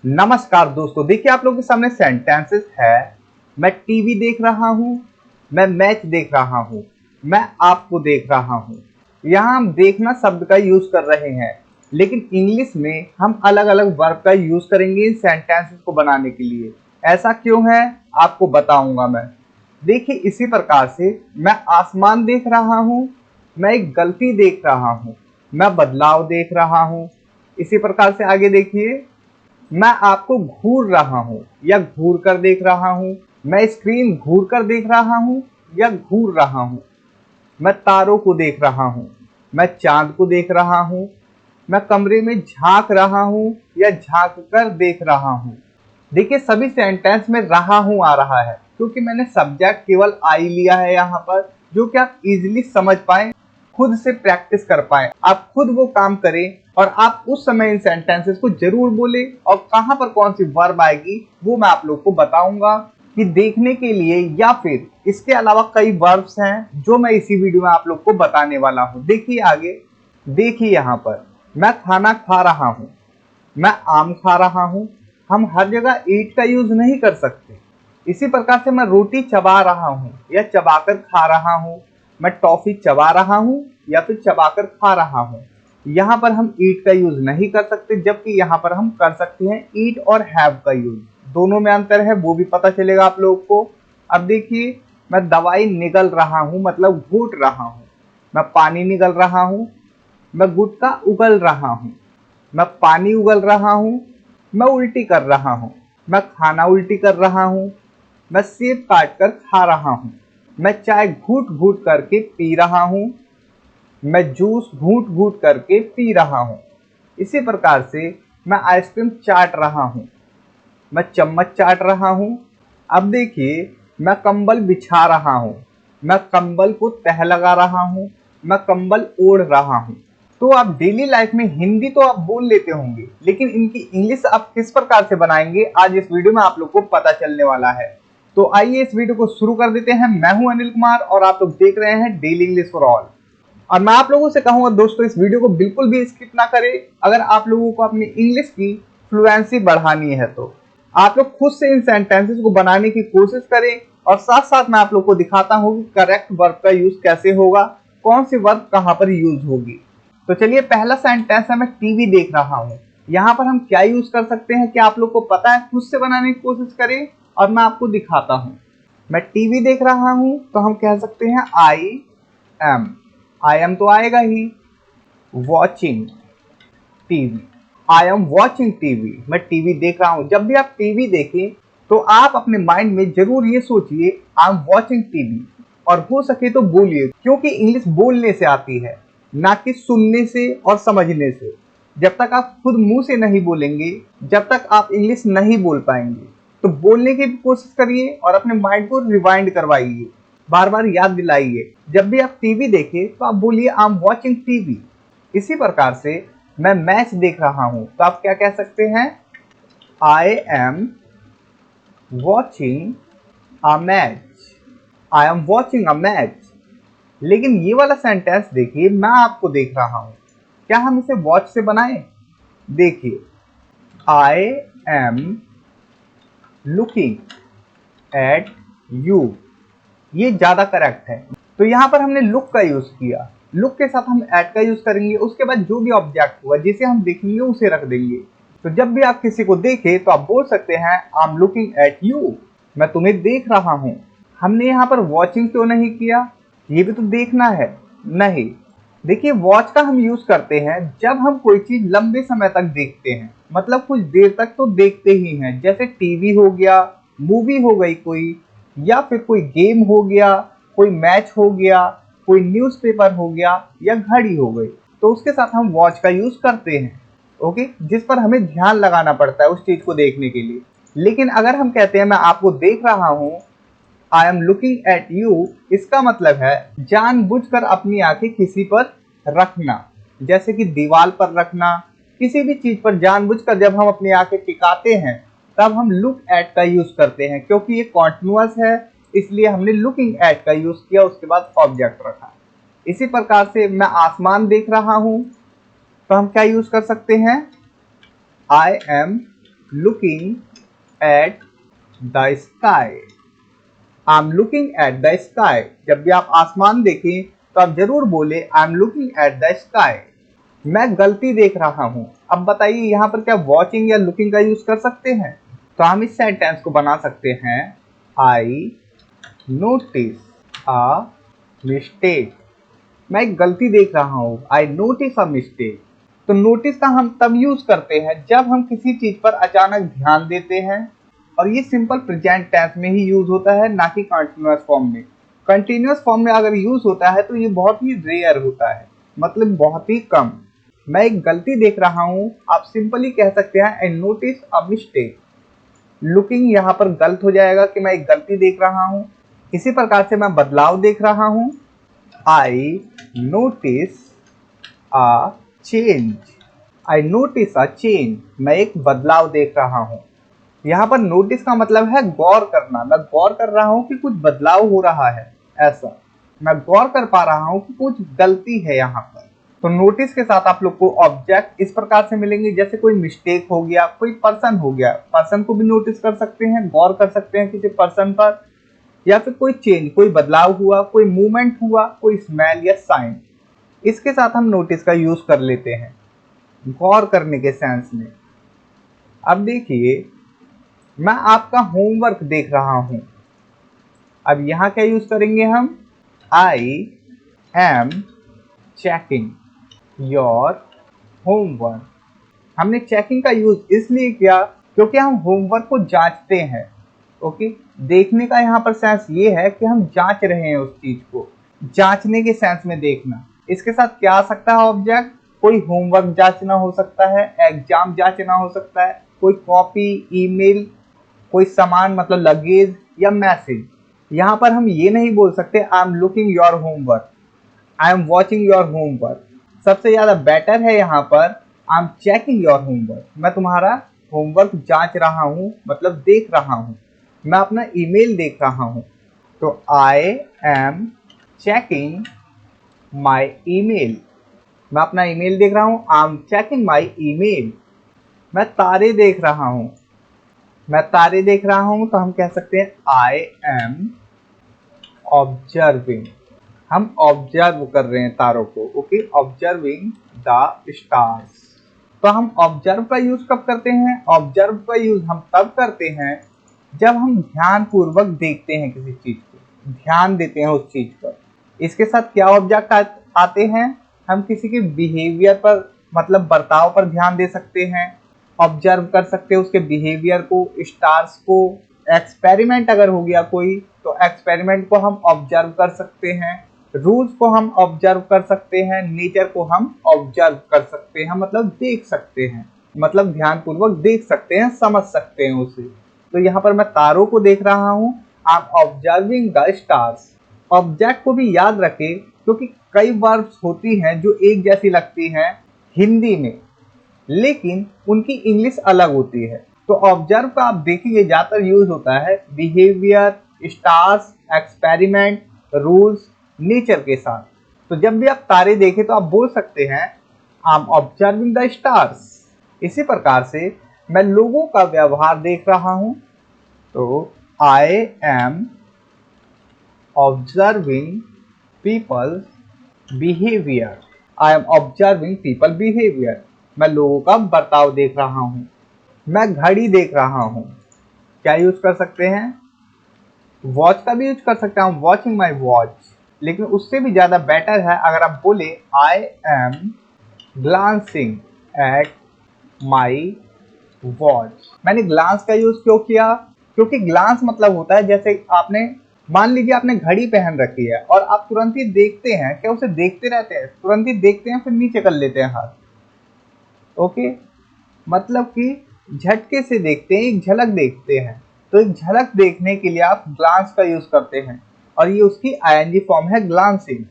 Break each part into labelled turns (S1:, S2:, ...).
S1: नमस्कार दोस्तों, देखिए आप लोगों के सामने सेंटेंसेस है। मैं टीवी देख रहा हूँ, मैं मैच देख रहा हूँ, मैं आपको देख रहा हूँ। यहाँ हम देखना शब्द का यूज कर रहे हैं, लेकिन इंग्लिश में हम अलग अलग वर्ब का यूज करेंगे इन सेंटेंसेस को बनाने के लिए। ऐसा क्यों है आपको बताऊंगा मैं। देखिए इसी प्रकार से मैं आसमान देख रहा हूँ, मैं एक गलती देख रहा हूँ, मैं बदलाव देख रहा हूँ। इसी प्रकार से आगे देखिए, मैं आपको घूर रहा हूँ या घूर कर देख रहा हूँ, मैं स्क्रीन घूर कर देख रहा हूँ या घूर रहा हूँ, मैं तारों को देख रहा हूँ, मैं चांद को देख रहा हूँ, मैं कमरे में झांक रहा हूँ या झांक कर देख रहा हूँ। देखिए सभी सेंटेंस में रहा हूँ आ रहा है क्योंकि मैंने सब्जेक्ट केवल आई लिया है यहाँ पर, जो कि आप इजीली समझ पाए, खुद से प्रैक्टिस कर पाए, आप खुद वो काम करें और आप उस समय इन सेंटेंसेस को जरूर बोले। और कहां पर कौन सी वर्ब आएगी वो मैं आप लोग को बताऊंगा कि देखने के लिए, या फिर इसके अलावा कई वर्ब्स हैं जो मैं इसी वीडियो में आप लोग को बताने वाला हूं। देखिए आगे, देखिए यहाँ पर मैं खाना खा रहा हूँ, मैं आम खा रहा हूँ। हम हर जगह ईट का यूज नहीं कर सकते। इसी प्रकार से मैं रोटी चबा रहा हूँ या चबाकर खा रहा हूँ, मैं टॉफी चबा रहा हूँ या फिर चबाकर खा रहा हूँ। यहाँ पर हम ईट का यूज नहीं कर सकते, जबकि यहाँ पर हम कर सकते हैं ईट और हैव का यूज। दोनों में अंतर है वो भी पता चलेगा आप लोगों को। अब देखिए, मैं दवाई निगल रहा हूँ मतलब घूट रहा हूँ, मैं पानी निगल रहा हूँ, मैं गुटखा उगल रहा हूँ, मैं पानी उगल रहा हूँ, मैं उल्टी कर रहा हूँ, मैं खाना उल्टी कर रहा हूँ, मैं सेब काट कर खा रहा हूँ, मैं चाय घूट घूट करके पी रहा हूँ, मैं जूस घूट घूट करके पी रहा हूँ। इसी प्रकार से मैं आइसक्रीम चाट रहा हूँ, मैं चम्मच चाट रहा हूँ। अब देखिए, मैं कंबल बिछा रहा हूँ, मैं कंबल को तह लगा रहा हूँ, मैं कंबल ओढ़ रहा हूँ। तो आप डेली लाइफ में हिंदी तो आप बोल लेते होंगे, लेकिन इनकी इंग्लिश आप किस प्रकार से बनाएंगे आज इस वीडियो में आप लोग को पता चलने वाला है। तो आइए इस वीडियो को शुरू कर देते हैं। मैं हूं अनिल कुमार और आप लोग देख रहे हैं डेली इंग्लिश फॉर ऑल। और मैं आप लोगों से कहूंगा दोस्तों, इस वीडियो को बिल्कुल भी स्किप ना करें। अगर आप लोगों को अपनी इंग्लिश की फ्लुएंसी बढ़ानी है तो आप लोग खुद से इन सेंटेंसेस को बनाने की कोशिश करें, और साथ साथ मैं आप लोग को दिखाता हूं कि करेक्ट वर्ब का यूज कैसे होगा, कौन सी वर्ब कहां पर यूज होगी। तो चलिए, पहला सेंटेंस है मैं टीवी देख रहा हूं। यहाँ पर हम क्या यूज कर सकते हैं, क्या आप लोग को पता है? खुद से बनाने की कोशिश करें और मैं आपको दिखाता हूं। मैं टीवी देख रहा हूं तो हम कह सकते हैं एम आई एम तो आएगा ही। Watching TV, I am watching TV, मैं टीवी देख रहा हूं। जब भी आप टीवी देखें तो आप अपने माइंड में जरूर ये सोचिए आई एम वॉचिंग टीवी, और हो सके तो बोलिए, क्योंकि इंग्लिश बोलने से आती है, ना कि सुनने से और समझने से। जब तक आप खुद मुंह से नहीं बोलेंगे, जब तक आप इंग्लिश नहीं बोल पाएंगे। तो बोलने की कोशिश करिए और अपने माइंड को रिवाइंड करवाइए, बार बार याद दिलाइए। जब भी आप टीवी देखें तो आप बोलिए आई एम वॉचिंग टीवी। इसी प्रकार से मैं मैच देख रहा हूं तो आप क्या कह सकते हैं? I am watching a match, I am watching a match. लेकिन ये वाला सेंटेंस देखिए, मैं आपको देख रहा हूं, क्या हम इसे वॉच से बनाएं? देखिए, I am looking at you, ये ज्यादा करेक्ट है। तो यहाँ पर हमने लुक का यूज किया, लुक के साथ हम एट का यूज करेंगे, उसके बाद जो भी ऑब्जेक्ट हुआ जिसे हम देखेंगे उसे रख देंगे। तो जब भी आप किसी को देखें तो आप बोल सकते हैं I am looking at you, मैं तुम्हें देख रहा हूं। हमने यहाँ पर वॉचिंग क्यों नहीं किया? ये भी तो देखना है। नहीं, देखिए वॉच का हम यूज करते हैं जब हम कोई चीज लंबे समय तक देखते हैं, मतलब कुछ देर तक तो देखते ही हैं। जैसे टीवी हो गया, मूवी हो गई कोई, या फिर कोई गेम हो गया, कोई मैच हो गया, कोई न्यूज़पेपर हो गया, या घड़ी हो गई। तो उसके साथ हम वॉच का यूज करते हैं, ओके, जिस पर हमें ध्यान लगाना पड़ता है उस चीज को देखने के लिए। लेकिन अगर हम कहते हैं मैं आपको देख रहा हूं, I am looking at you, इसका मतलब है जानबूझकर अपनी आंखें किसी पर रखना, जैसे कि दीवार पर रखना। किसी भी चीज पर जानबूझकर जब हम अपनी आंखें टिकाते हैं तब हम लुक एट का यूज करते हैं, क्योंकि ये कॉन्टिन्यूअस है, इसलिए हमने लुकिंग एट का यूज किया, उसके बाद ऑब्जेक्ट रखा। इसी प्रकार से मैं आसमान देख रहा हूं तो हम क्या यूज कर सकते हैं? I M looking at the sky. I am looking at the sky. जब भी आप आसमान देखें तो आप जरूर बोले I am looking at the sky. मैं गलती देख रहा हूं। अब बताइए यहाँ पर क्या वॉचिंग या लुकिंग का यूज कर सकते हैं? तो हम इस सेंटेंस को बना सकते हैं आई नोटिस अ मिस्टेक। मैं एक गलती देख रहा हूँ। I notice a mistake. तो नोटिस का हम तब यूज करते हैं जब हम किसी चीज पर अचानक ध्यान देते हैं, और ये सिंपल प्रेजेंट टेंस में ही यूज होता है, ना कि कंटीन्यूअस फॉर्म में। कंटीन्यूअस फॉर्म में अगर यूज होता है तो ये बहुत ही रेयर होता है, मतलब बहुत ही कम। मैं एक गलती देख रहा हूँ, आप सिंपली कह सकते हैं I notice a mistake. Looking यहाँ पर गलत हो जाएगा कि मैं एक गलती देख रहा हूँ। इसी प्रकार से मैं बदलाव देख रहा हूँ। I notice a change. I notice a change. मैं एक बदलाव देख रहा हूँ। यहाँ पर नोटिस का मतलब है गौर करना। मैं गौर कर रहा हूँ कि कुछ बदलाव हो रहा है, ऐसा। मैं गौर कर पा रहा हूँ कि कुछ गलती है यहाँ पर। तो नोटिस के साथ आप लोग को ऑब्जेक्ट इस प्रकार से मिलेंगे, जैसे कोई मिस्टेक हो गया, कोई पर्सन हो गया। पर्सन को भी नोटिस कर सकते हैं, गौर कर सकते हैं किसी पर्सन पर, या फिर कोई चेंज, कोई बदलाव हुआ, कोई मूवमेंट हुआ, कोई स्मेल या साइन। इसके साथ हम नोटिस का यूज कर लेते हैं गौर करने के सेंस में। अब देखिए, मैं आपका होमवर्क देख रहा हूं। अब यहां क्या यूज करेंगे हम? I am checking your homework. हमने चेकिंग का यूज इसलिए किया क्योंकि हम होमवर्क को जांचते हैं। ओके, देखने का यहाँ पर सेंस ये है कि हम जांच रहे हैं उस चीज को, जांचने के सेंस में देखना। इसके साथ क्या आ सकता है ऑब्जेक्ट? कोई होमवर्क जांचना हो सकता है, एग्जाम जांचना हो सकता है, कोई कॉपी, ईमेल, कोई सामान मतलब लगेज या मैसेज। यहाँ पर हम ये नहीं बोल सकते I am looking your homework, I am watching your homework. सबसे ज्यादा बेटर है यहाँ पर I am checking your homework. मैं तुम्हारा होमवर्क जांच रहा हूँ, मतलब देख रहा हूँ। मैं अपना ईमेल देख रहा हूँ। तो I am checking my email. मैं अपना ईमेल देख रहा हूँ। I am checking my email. मैं तारे देख रहा हूँ। मैं तारे देख रहा हूँ, तो हम कह सकते हैं आई एम ऑब्जर्विंग। हम ऑब्जर्व कर रहे हैं तारों को। Okay, observing the stars. तो हम ऑब्जर्व का यूज कब करते हैं? ऑब्जर्व का यूज हम तब करते हैं जब हम ध्यान पूर्वक देखते हैं किसी चीज को, ध्यान देते हैं उस चीज पर। इसके साथ क्या ऑब्जेक्ट आते हैं? हम किसी के बिहेवियर पर, मतलब बर्ताव पर ध्यान दे सकते हैं, ऑब्जर्व कर सकते हैं उसके बिहेवियर को, स्टार्स को। एक्सपेरिमेंट अगर हो गया कोई, तो एक्सपेरिमेंट को हम ऑब्जर्व कर सकते हैं, रूल्स को हम ऑब्जर्व कर सकते हैं, नेचर को हम ऑब्जर्व कर सकते हैं, मतलब देख सकते हैं, मतलब ध्यानपूर्वक देख सकते हैं, समझ सकते हैं उसे। तो यहाँ पर मैं तारों को देख रहा हूँ। I am observing the stars. Object को भी याद रखें, क्योंकि कई वर्ब्स होती हैं जो एक जैसी लगती हैं हिंदी में, लेकिन उनकी इंग्लिश अलग होती है। तो ऑब्जर्व का आप देखेंगे ज्यादातर यूज होता है behaviour, stars, experiment, rules, nature के साथ। तो जब भी आप तारे देखें तो आप बोल सकते हैं I am observing the stars. इसी प्रकार से मैं लोगों का व्यवहार देख रहा हूं, तो I am observing peoples behaviour. I am observing people behaviour. मैं लोगों का बर्ताव देख रहा हूं। मैं घड़ी देख रहा हूं। क्या यूज कर सकते हैं? वॉच का भी यूज कर सकते हैं, वॉचिंग माई वॉच। लेकिन उससे भी ज्यादा बेटर है अगर आप बोले आई am glancing at my watch. मैंने ग्लांस का यूज क्यों किया? क्योंकि ग्लांस मतलब होता है जैसे आपने, मान लीजिए आपने घड़ी पहन रखी है और आप तुरंत ही देखते हैं, क्या उसे देखते रहते हैं? तुरंत ही देखते हैं, फिर नीचे कर लेते हैं हाथ। ओके, मतलब कि झटके से देखते हैं, एक झलक देखते हैं। तो एक झलक देखने के लिए आप ग्लांस का यूज करते हैं, और ये उसकी आईएनजी फॉर्म है glancing.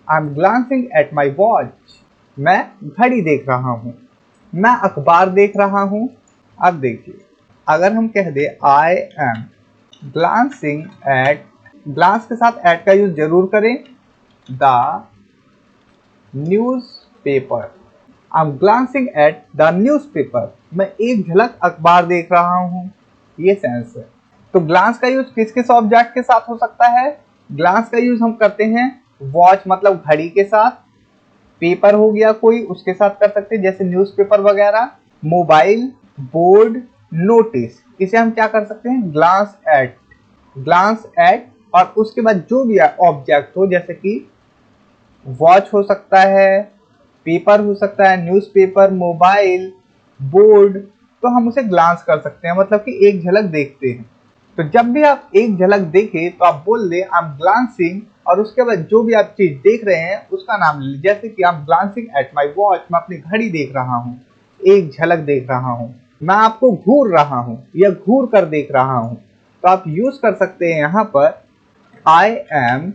S1: I am glancing at my watch. मैं घड़ी देख रहा हूँ। मैं अखबार देख रहा हूँ। अब देखिए, अगर हम कह दे I am glancing at, glance के साथ एट का यूज जरूर करें, the newspaper. I am glancing at the newspaper, मैं एक झलक अखबार देख रहा हूँ। ये सेंस है। तो ग्लांस का यूज किस किस ऑब्जेक्ट के साथ हो सकता है? ग्लांस का यूज हम करते हैं वॉच मतलब घड़ी के साथ, पेपर हो गया कोई उसके साथ कर सकते हैं जैसे न्यूज़पेपर वगैरह, मोबाइल, बोर्ड, नोटिस, इसे हम क्या कर सकते हैं ग्लांस एट और उसके बाद जो भी ऑब्जेक्ट हो जैसे कि वॉच हो सकता है, पेपर हो सकता है, न्यूज़पेपर, मोबाइल, बोर्ड, तो हम उसे ग्लांस कर सकते हैं मतलब कि एक झलक देखते हैं। तो जब भी आप एक झलक देखें तो आप बोल दे आई एम ग्लांसिंग और उसके बाद जो भी आप चीज देख रहे हैं उसका नाम ले, जैसे कि आई am glancing at my watch, मैं अपनी घड़ी देख रहा हूँ, एक झलक देख रहा हूँ। मैं आपको घूर रहा हूँ या घूर कर देख रहा हूँ, तो आप यूज कर सकते हैं यहाँ पर I am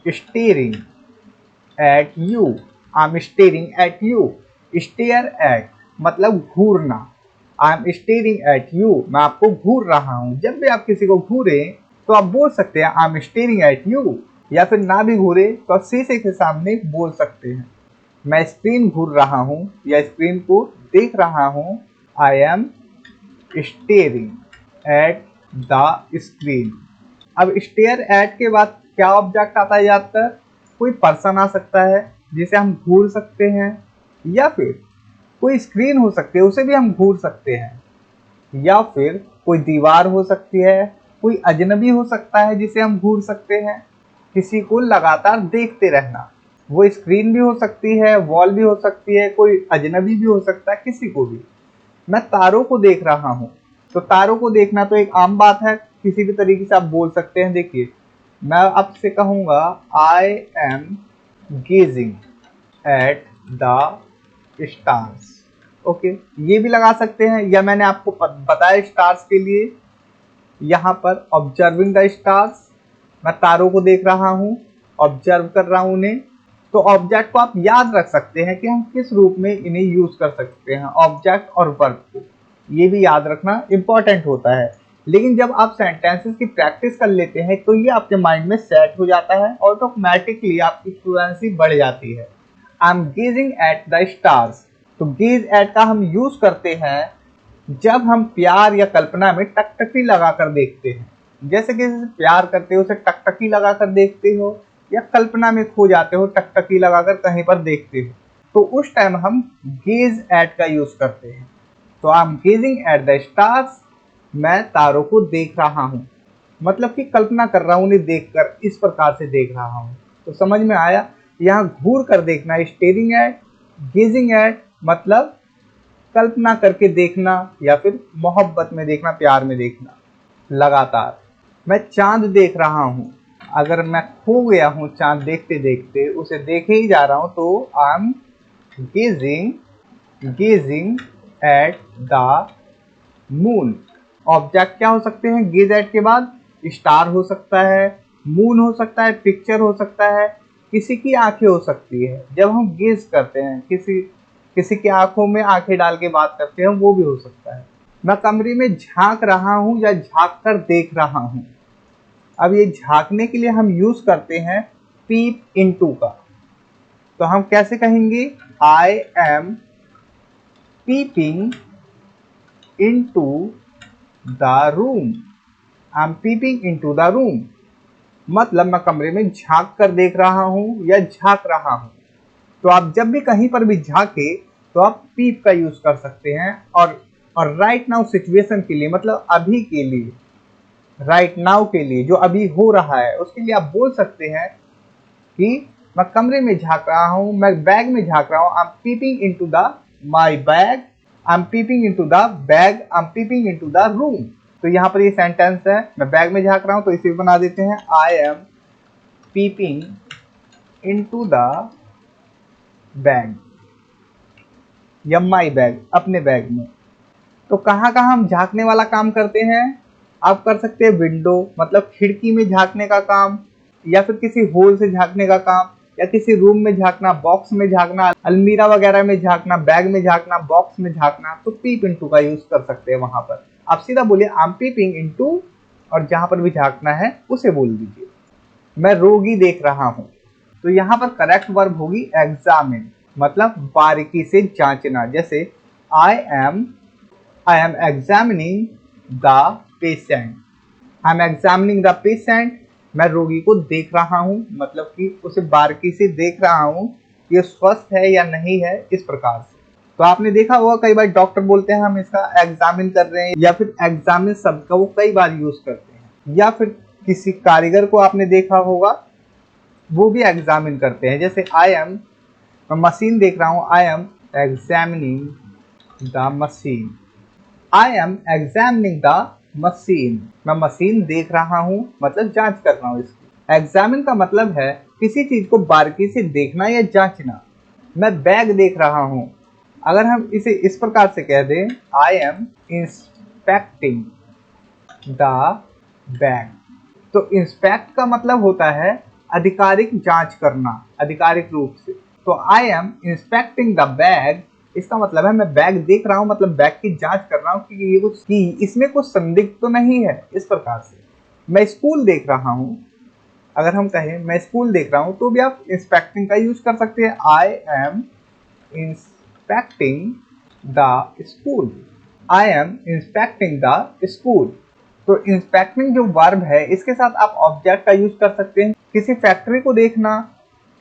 S1: staring at you, I am staring at you, stare at मतलब घूरना, I am staring at you, मैं आपको घूर रहा हूं। जब भी आप किसी को घूरे तो आप बोल सकते हैं I am staring at you, या फिर ना भी घूरे तो आप शीशे के सामने बोल सकते हैं मैं स्क्रीन घूर रहा हूं या स्क्रीन को देख रहा हूं, आई am staring at the screen. अब स्टेयर एट के बाद क्या ऑब्जेक्ट आता है ज्यादातर? कोई पर्सन आ सकता है जिसे हम घूर सकते हैं, या फिर कोई स्क्रीन हो सकती है उसे भी हम घूर सकते हैं, या फिर कोई दीवार हो सकती है, कोई अजनबी हो सकता है जिसे हम घूर सकते हैं, किसी को लगातार देखते रहना, वो स्क्रीन भी हो सकती है, वॉल भी हो सकती है, कोई अजनबी भी हो सकता है, किसी को भी। मैं तारों को देख रहा हूँ, तो तारों को देखना तो एक आम बात है, किसी भी तरीके से आप बोल सकते हैं। देखिए मैं आपसे कहूंगा I am gazing at the stars, okay, ये भी लगा सकते हैं। या मैंने आपको बताया स्टार्स के लिए यहाँ पर ऑब्जर्विंग द स्टार्स, मैं तारों को देख रहा हूँ, ऑब्जर्व कर रहा हूँ उन्हें। तो ऑब्जेक्ट को आप याद रख सकते हैं कि हम किस रूप में इन्हें यूज कर सकते हैं, ऑब्जेक्ट और वर्ब को, ये भी याद रखना इंपॉर्टेंट होता है। लेकिन जब आप सेंटेंसेस की प्रैक्टिस कर लेते हैं तो ये आपके माइंड में सेट हो जाता है, ऑटोमेटिकली आपकी फ्लुएंसी बढ़ जाती है। I am gazing at the stars, तो गेज एट का हम यूज करते हैं जब हम प्यार या कल्पना में टकटकी लगाकर देखते हैं, जैसे किसी से प्यार करते हो उसे टकटकी लगाकर देखते हो, या कल्पना में खो जाते हो टकटकी लगाकर कहीं पर देखते हो, तो उस टाइम हम गेज एट का यूज करते हैं। तो I am gazing at the stars, मैं तारों को देख रहा हूँ, मतलब कि कल्पना कर रहा हूँ उन्हें देखकर, इस प्रकार से देख रहा हूँ। तो समझ में आया, यहाँ घूर कर देखना स्टेयरिंग एट, गेजिंग एट मतलब कल्पना करके देखना या फिर मोहब्बत में देखना, प्यार में देखना लगातार। मैं चांद देख रहा हूँ, अगर मैं खो गया हूँ चांद देखते देखते, उसे देखे ही जा रहा हूँ, तो I am gazing at the moon. Object क्या हो सकते हैं गेज एट के बाद? स्टार हो सकता है, मून हो सकता है, पिक्चर हो सकता है, किसी की आंखें हो सकती है। जब हम गेज करते हैं किसी किसी की आंखों में आंखें डाल के बात करते हैं, वो भी हो सकता है। मैं कमरे में झांक रहा हूँ या झांक कर देख रहा हूँ। अब ये झांकने के लिए हम यूज करते हैं पीप इनटू का, तो हम कैसे कहेंगे? I am peeping into the room, I am peeping into the room मतलब मैं कमरे में झांक कर देख रहा हूँ या झांक रहा हूँ। तो आप जब भी कहीं पर भी झांके तो आप पीप का यूज कर सकते हैं। और राइट नाउ सिचुएशन के लिए मतलब अभी के लिए, राइट नाउ के लिए जो अभी हो रहा है उसके लिए आप बोल सकते हैं कि मैं कमरे में झांक रहा हूँ, मैं बैग में झांक रहा हूँ, I am peeping into the my bag, I am peeping into the bag, I am peeping into the room. तो यहाँ पर ये सेंटेंस है, मैं बैग में झांक रहा हूँ तो इसे बना देते हैं I am peeping into the bag या माई बैग, अपने बैग में। तो कहाँ कहाँ हम झांकने वाला काम करते हैं? आप कर सकते हैं विंडो मतलब खिड़की में झांकने का काम, या फिर किसी होल से झांकने का काम, या किसी रूम में झांकना, बॉक्स में झांकना, अलमीरा वगैरह में झांकना, बैग में झांकना, बॉक्स में झांकना। तो पीप इनटू का यूज कर सकते हैं वहां पर। आप सीधा बोलिए आई एम पीपिंग इनटू, और जहां पर भी झांकना है उसे बोल दीजिए। मैं रोगी देख रहा हूं, तो यहाँ पर करेक्ट वर्ब होगी एग्जामिन, मतलब बारीकी से जांचना। जैसे I am examining the patient. I am examining the patient, मैं रोगी को देख रहा हूँ, मतलब कि उसे बारीकी से देख रहा हूँ ये स्वस्थ है या नहीं है, इस प्रकार से। तो आपने देखा होगा कई बार डॉक्टर बोलते हैं हम इसका एग्जामिन कर रहे हैं, या फिर एग्जामिन शब्द का वो कई बार यूज करते हैं। या फिर किसी कारीगर को आपने देखा होगा वो भी एग्जामिन करते हैं। जैसे आई एम, मैं मशीन देख रहा हूँ, I M examining the machine. I am examining the machine, मैं मशीन देख रहा हूँ मतलब जांच कर रहा हूँ इसकी। एग्जामिन का मतलब है किसी चीज को बारीकी से देखना या जांचना। मैं बैग देख रहा हूँ, अगर हम इसे इस प्रकार से कह दें, I am inspecting the bag, तो इंस्पेक्ट का मतलब होता है आधिकारिक जांच करना, आधिकारिक रूप से। तो I M inspecting the bag, इसका मतलब है मैं बैग देख रहा हूँ, मतलब बैग की जांच कर रहा हूँ कि ये कुछ कि इसमें कुछ संदिग्ध तो नहीं है, इस प्रकार से। मैं स्कूल देख रहा हूँ, अगर हम कहें मैं स्कूल देख रहा हूँ तो भी आप इंस्पेक्टिंग का यूज कर सकते हैं। I M inspecting the school, I am inspecting the school. तो इंस्पेक्टिंग जो वर्ब है इसके साथ आप ऑब्जेक्ट का यूज कर सकते हैं। किसी फैक्ट्री को देखना,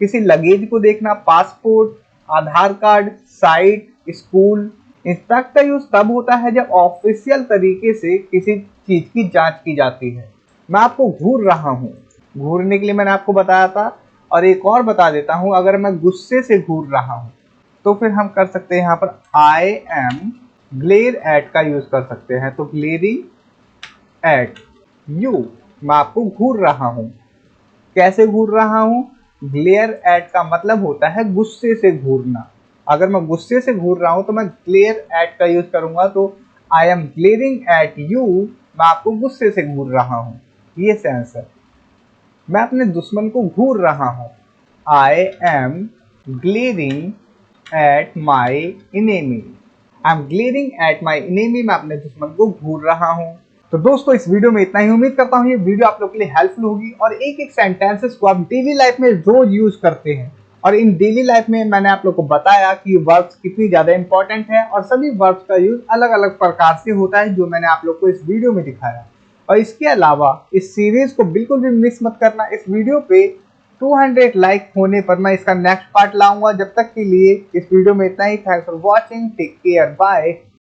S1: किसी लगेज को देखना, पासपोर्ट, आधार कार्ड, साइट, स्कूल। इंस्पेक्ट का यूज तब होता है जब ऑफिशियल तरीके से किसी चीज की जांच की जाती है। मैं आपको घूर रहा हूँ, घूरने के लिए मैंने आपको बताया था। और एक और बता देता हूँ, अगर मैं गुस्से से घूर रहा हूँ तो फिर हम कर सकते हैं यहाँ पर आई एम ग्लेयर एट का यूज कर सकते हैं। तो ग्लेयरिंग एट यू, मैं आपको घूर रहा हूं। कैसे घूर रहा हूं? ग्लेयर एट का मतलब होता है गुस्से से घूरना। अगर मैं गुस्से से घूर रहा हूं तो मैं ग्लेयर एट का यूज करूंगा। तो I am glaring at you, मैं आपको गुस्से से घूर रहा हूं, ये सेंस है। मैं अपने दुश्मन को घूर रहा हूं, आई am glaring at my enemy. I am glaring at my enemy, मैं अपने दुश्मन को घूर रहा हूँ। तो दोस्तों इस वीडियो में इतना ही। उम्मीद करता हूँ ये वीडियो आप लोग के लिए हेल्पफुल होगी और एक एक सेंटेंसेस को आप डेली लाइफ में रोज यूज करते हैं। और इन डेली लाइफ में मैंने आप लोग को बताया कि वर्ब्स कितनी ज्यादा इंपॉर्टेंट है और सभी वर्ब्स का यूज अलग अलग प्रकार से होता है, जो मैंने आप लोग को इस वीडियो में दिखाया। और इसके अलावा इस सीरीज को बिल्कुल भी मिस मत करना। इस वीडियो पे 200 लाइक होने पर मैं इसका नेक्स्ट पार्ट लाऊंगा। जब तक के लिए इस वीडियो में इतना ही। Thanks for watching, take care, bye.